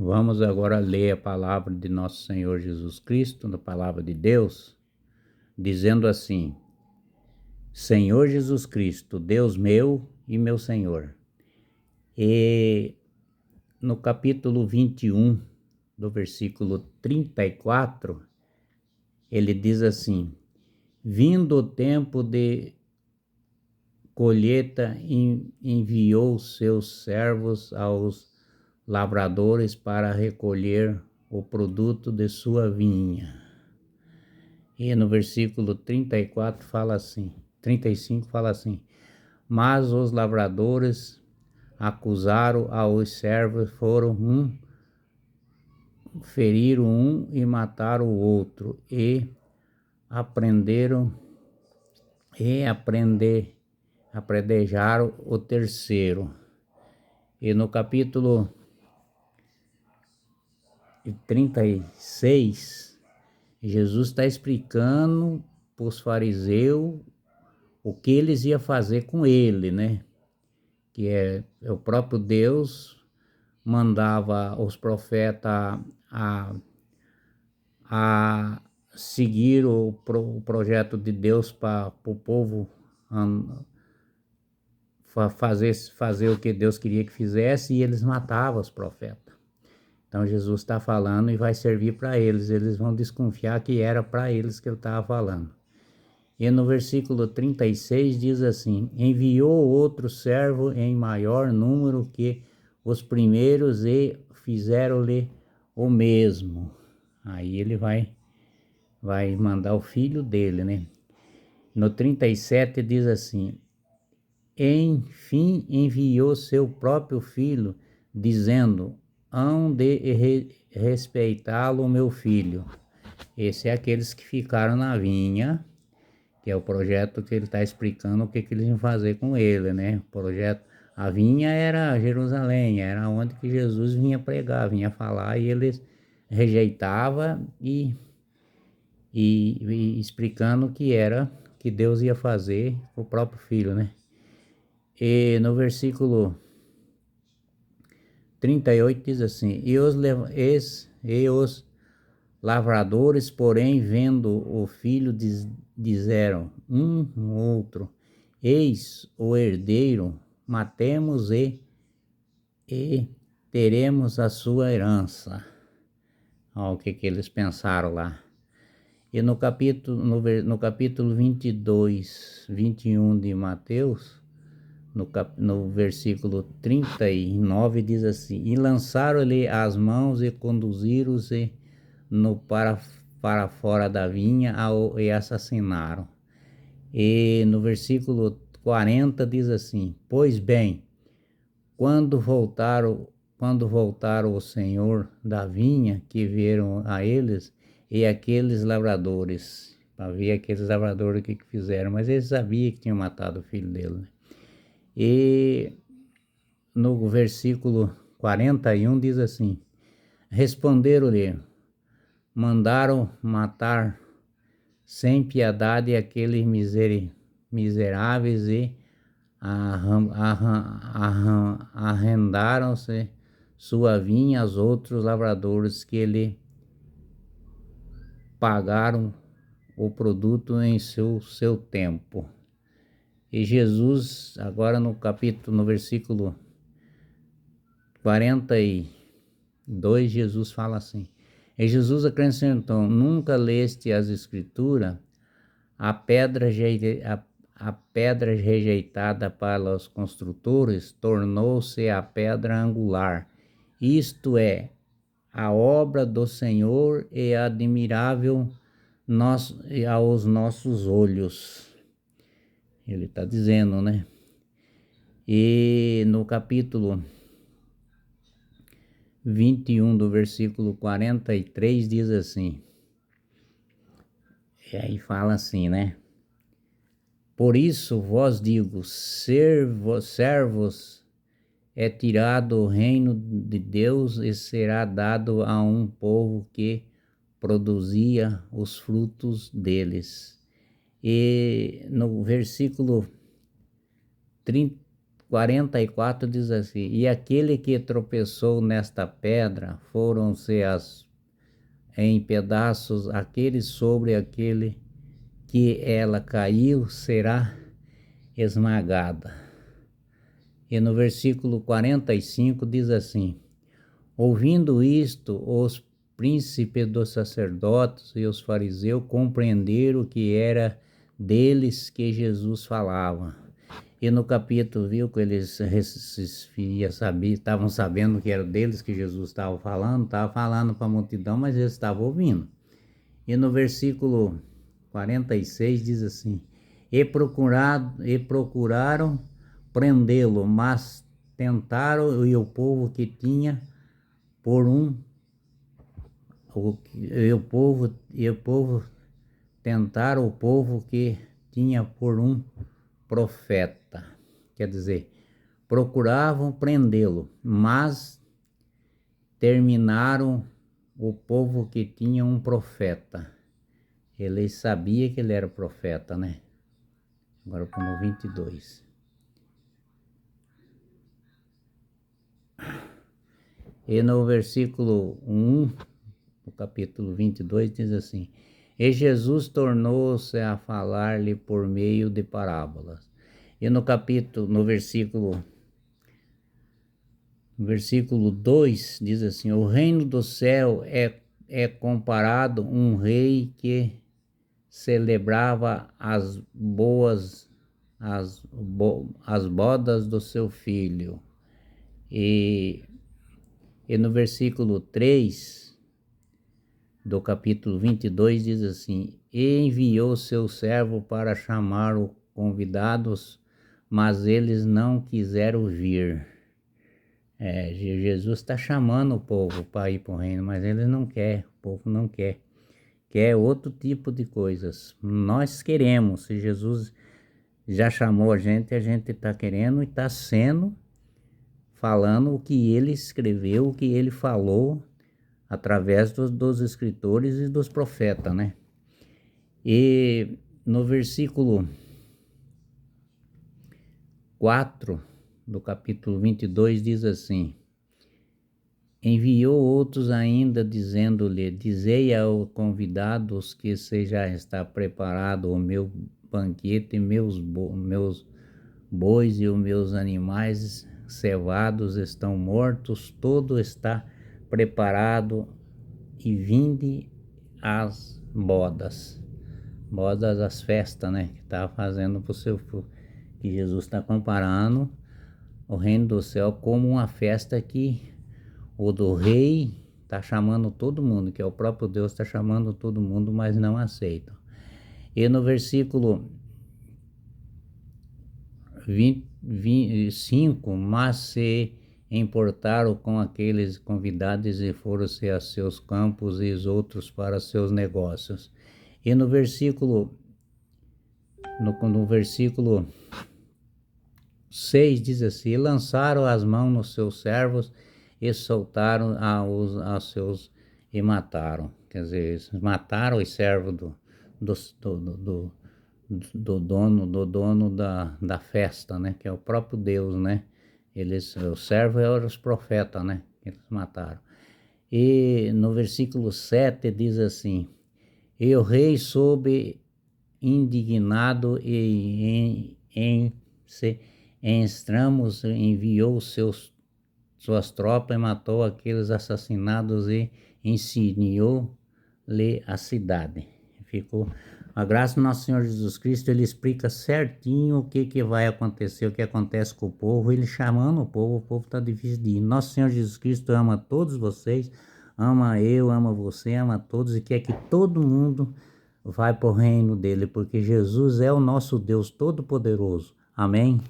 Vamos agora ler a palavra de nosso Senhor Jesus Cristo, na palavra de Deus, dizendo assim: Senhor Jesus Cristo, Deus meu e meu Senhor. E no capítulo 21, do versículo 34, ele diz assim: Vindo o tempo de colheita, enviou seus servos aos lavradores para recolher o produto de sua vinha. E no versículo 34 fala assim, 35 fala assim: Mas os lavradores acusaram aos servos, feriram um e mataram o outro, e aprenderam apredejaram o terceiro. E no capítulo 36, Jesus está explicando para os fariseus o que eles iam fazer com ele, né? Que é o próprio Deus mandava os profetas a seguir o projeto de Deus para o povo fazer o que Deus queria que fizesse, e eles matavam os profetas. Então Jesus está falando e vai servir para eles. Eles vão desconfiar que era para eles que ele estava falando. E no versículo 36 diz assim: Enviou outro servo em maior número que os primeiros e fizeram-lhe o mesmo. Aí ele vai mandar o filho dele, né? No 37 diz assim: Enfim enviou seu próprio filho, dizendo: Hão de respeitá-lo, meu filho. Esse é aqueles que ficaram na vinha, que é o projeto que ele está explicando o que eles iam fazer com ele, né? O projeto, a vinha era Jerusalém, era onde que Jesus vinha pregar, vinha falar, e eles rejeitavam e explicando que era que Deus ia fazer com o próprio filho, né? E no versículo 38 diz assim: E os lavradores, porém, vendo o filho, disseram um outro: Eis o herdeiro, matemos e teremos a sua herança. Olha o que eles pensaram lá. E no capítulo 22, 21 de Mateus, no versículo 39 diz assim: E lançaram-lhe as mãos e conduziram-se para fora da vinha e assassinaram. E no versículo 40 diz assim: Pois bem, quando voltaram o senhor da vinha, que vieram a eles, e aqueles lavradores, para ver aqueles lavradores o que fizeram, mas eles sabiam que tinham matado o filho dele, né? E no versículo 41 diz assim: Responderam-lhe, mandaram matar sem piedade aqueles miseráveis e arrendaram-se sua vinha aos outros lavradores, que lhe pagaram o produto em seu tempo. E Jesus, agora no versículo 42, Jesus fala assim: E Jesus acrescentou: Nunca leste as Escrituras? A pedra rejeitada para os construtores tornou-se a pedra angular. Isto é, a obra do Senhor é admirável aos nossos olhos. Ele está dizendo, né? E no capítulo 21, do versículo 43, diz assim, e aí fala assim, né? Por isso vos digo, servos é tirado o reino de Deus e será dado a um povo que produzia os frutos deles. E no versículo 44 diz assim: E aquele que tropeçou nesta pedra foram-se em pedaços, aquele sobre aquele que ela caiu será esmagada. E no versículo 45 diz assim: Ouvindo isto, os príncipes dos sacerdotes e os fariseus compreenderam que era deles que Jesus falava. E no capítulo, viu que eles estavam sabendo que era deles que Jesus estava falando para a multidão, mas eles estavam ouvindo. E no versículo 46 diz assim: E procuraram prendê-lo, mas tentaram, e o povo que tinha por um tentaram o povo que tinha por um profeta. Quer dizer, procuravam prendê-lo, mas terminaram o povo que tinha um profeta. Ele sabia que ele era profeta, né? Agora para no 22. E no versículo 1, no capítulo 22, diz assim: E Jesus tornou-se a falar-lhe por meio de parábolas. E no versículo 2 diz assim: O reino do céu é comparado um rei que celebrava as bodas do seu filho. E no versículo 3 do capítulo 22 diz assim: E enviou seu servo para chamar os convidados, mas eles não quiseram vir. Jesus está chamando o povo para ir para o reino, mas eles não querem, o povo não quer. Quer outro tipo de coisas. Nós queremos, se Jesus já chamou a gente está querendo e está falando o que ele escreveu, o que ele falou, através dos escritores e dos profetas, né? E no versículo 4 do capítulo 22 diz assim: Enviou outros ainda, dizendo-lhe: Dizei aos convidados que se já está preparado o meu banquete, meus bois e os meus animais cevados estão mortos, tudo está preparado, e vinde às bodas, as festas, né, que está fazendo para o seu filho. Que Jesus está comparando o reino do céu como uma festa que o do rei está chamando todo mundo, que é o próprio Deus está chamando todo mundo, mas não aceitam. E no versículo 25, mas se importaram com aqueles convidados e foram-se a seus campos e os outros para seus negócios. E no versículo 6 diz assim: lançaram as mãos nos seus servos e soltaram aos seus e mataram. Quer dizer, mataram os servos do dono da festa, né? Que é o próprio Deus, né? Os servos eram os profetas, né? Eles mataram. E no versículo 7 diz assim: E o rei soube indignado e em extremos enviou suas tropas e matou aqueles assassinados e incendiou-lhe a cidade. Ficou a graça do nosso Senhor Jesus Cristo. Ele explica certinho o que vai acontecer, o que acontece com o povo, ele chamando o povo está difícil de ir. Nosso Senhor Jesus Cristo ama todos vocês, ama eu, ama você, ama todos, e quer que todo mundo vai para o reino dele, porque Jesus é o nosso Deus Todo-Poderoso. Amém?